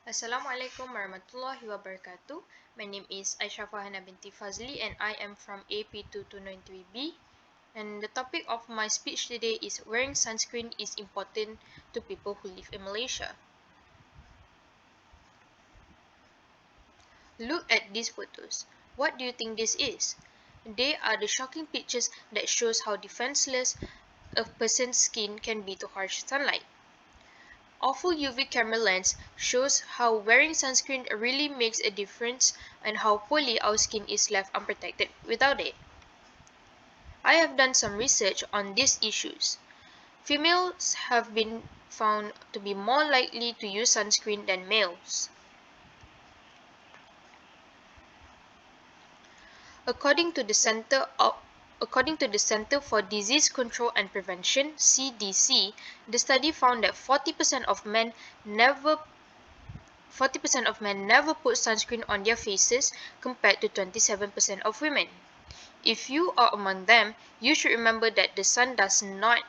Assalamualaikum warahmatullahi wabarakatuh. My name is Aiesya Farhana Binti Fazly and I am from AP2293B. And the topic of my speech today is wearing sunscreen is important to people who live in Malaysia. Look at these photos. What do you think this is? They are the shocking pictures that shows how defenseless a person's skin can be to harsh sunlight. Awful UV camera lens shows how wearing sunscreen really makes a difference and how poorly our skin is left unprotected without it. I have done some research on these issues. Females have been found to be more likely to use sunscreen than males. According to the Center for Disease Control and Prevention (CDC), the study found that 40% of men never put sunscreen on their faces compared to 27% of women. If you are among them, you should remember that the sun does not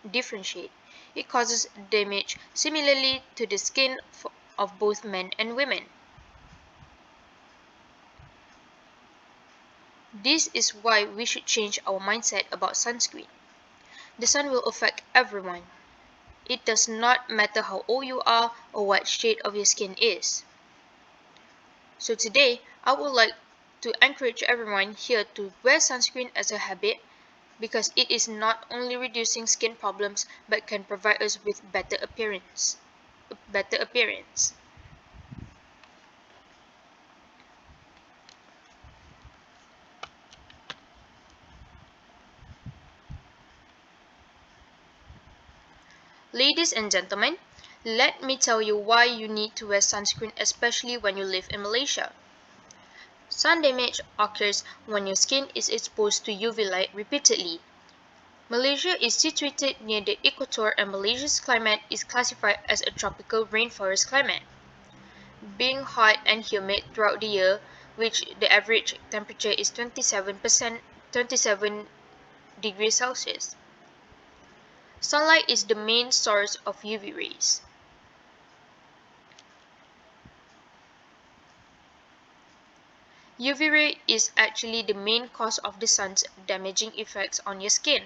differentiate. It causes damage similarly to the skin of both men and women. This is why we should change our mindset about sunscreen. The sun will affect everyone. It does not matter how old you are or what shade of your skin is. So today, I would like to encourage everyone here to wear sunscreen as a habit because it is not only reducing skin problems but can provide us with better appearance. Ladies and gentlemen, let me tell you why you need to wear sunscreen, especially when you live in Malaysia. Sun damage occurs when your skin is exposed to UV light repeatedly. Malaysia is situated near the equator and Malaysia's climate is classified as a tropical rainforest climate. Being hot and humid throughout the year, which the average temperature is 27 degrees Celsius. Sunlight is the main source of UV rays. UV ray is actually the main cause of the sun's damaging effects on your skin.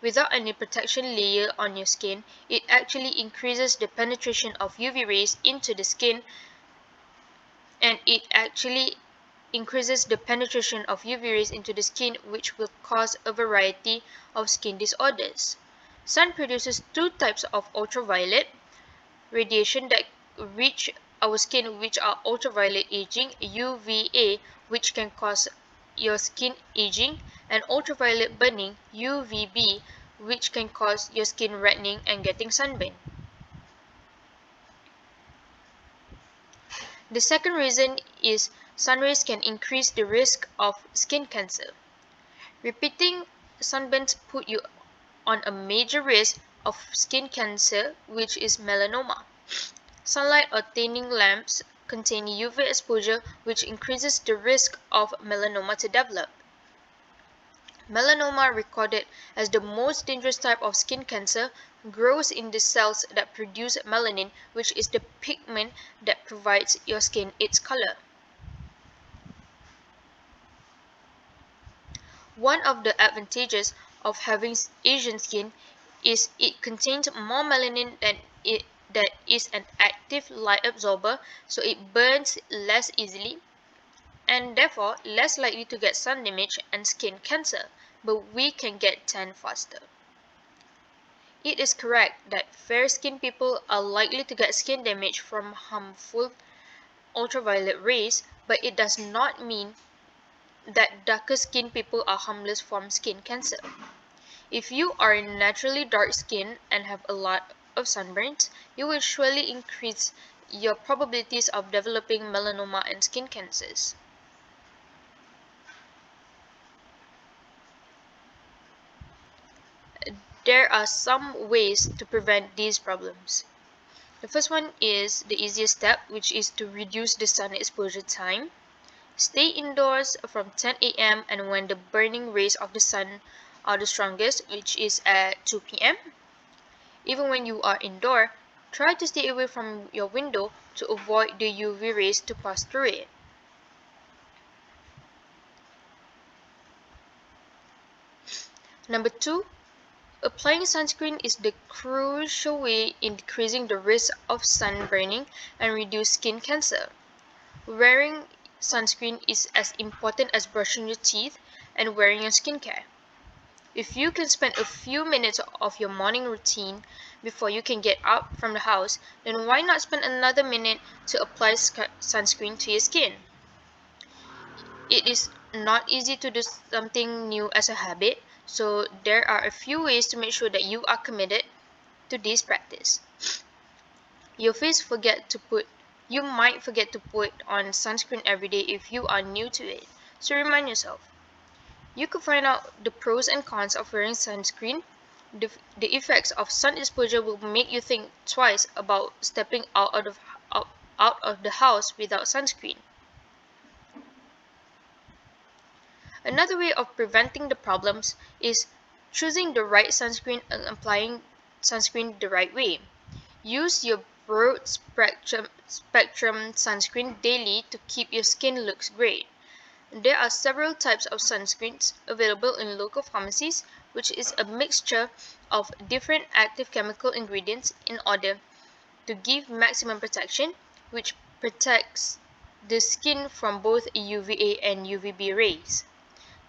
Without any protection layer on your skin, it actually increases the penetration of UV rays into the skin, and which will cause a variety of skin disorders. Sun produces two types of ultraviolet radiation that reach our skin, which are ultraviolet aging UVA, which can cause your skin aging, and ultraviolet burning UVB, which can cause your skin reddening and getting sunburn. The second reason is sun rays can increase the risk of skin cancer. Repeating sunburns put you on a major risk of skin cancer, which is melanoma. Sunlight or tanning lamps contain UV exposure, which increases the risk of melanoma to develop. Melanoma, recorded as the most dangerous type of skin cancer, grows in the cells that produce melanin, which is the pigment that provides your skin its color. One of the advantages of having Asian skin is it contains more melanin that is an active light absorber, so it burns less easily and therefore less likely to get sun damage and skin cancer, but we can get tan faster. It is correct that fair-skinned people are likely to get skin damage from harmful ultraviolet rays, but it does not mean that darker-skinned people are harmless from skin cancer. If you are naturally dark-skinned and have a lot of sunburns, you will surely increase your probabilities of developing melanoma and skin cancers. There are some ways to prevent these problems. The first one is the easiest step, which is to reduce the sun exposure time. Stay indoors from 10 a.m. and when the burning rays of the sun are the strongest, which is at 2 p.m. Even when you are indoor, Try to stay away from your window to avoid the UV rays to pass through it. Number 2, applying sunscreen is the crucial way in decreasing the risk of sunburning and reduce skin cancer. Wearing sunscreen is as important as brushing your teeth and wearing your skincare. If you can spend a few minutes of your morning routine before you can get up from the house, then why not spend another minute to apply sunscreen to your skin? It is not easy to do something new as a habit, so there are a few ways to make sure that you are committed to this practice. You might forget to put on sunscreen every day if you are new to it, so remind yourself. You could find out the pros and cons of wearing sunscreen. The effects of sun exposure will make you think twice about stepping out of the house without sunscreen. Another way of preventing the problems is choosing the right sunscreen and applying sunscreen the right way. Use your broad spectrum sunscreen daily to keep your skin looks great. There are several types of sunscreens available in local pharmacies, which is a mixture of different active chemical ingredients in order to give maximum protection, which protects the skin from both UVA and UVB rays.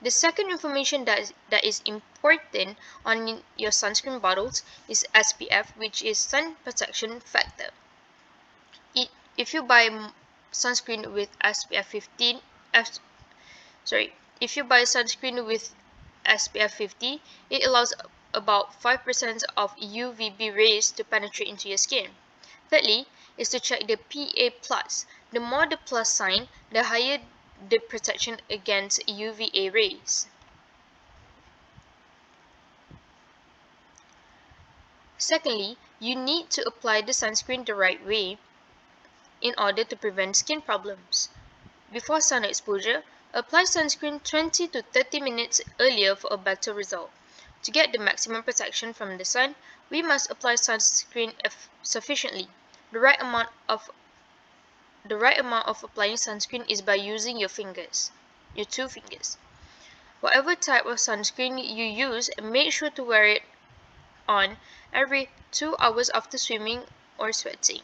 The second information that is important on your sunscreen bottles is SPF, which is sun protection factor. If you buy sunscreen with SPF 15, if you buy sunscreen with SPF 50, it allows about 5% of UVB rays to penetrate into your skin. Thirdly, is to check the PA+. The more the plus sign, the higher the protection against UVA rays. Secondly, you need to apply the sunscreen the right way in order to prevent skin problems. Before sun exposure, apply sunscreen 20 to 30 minutes earlier for a better result. To get the maximum protection from the sun, we must apply sunscreen sufficiently. The right amount of applying sunscreen is by using your two fingers. Whatever type of sunscreen you use, make sure to wear it on every 2 hours after swimming or sweating.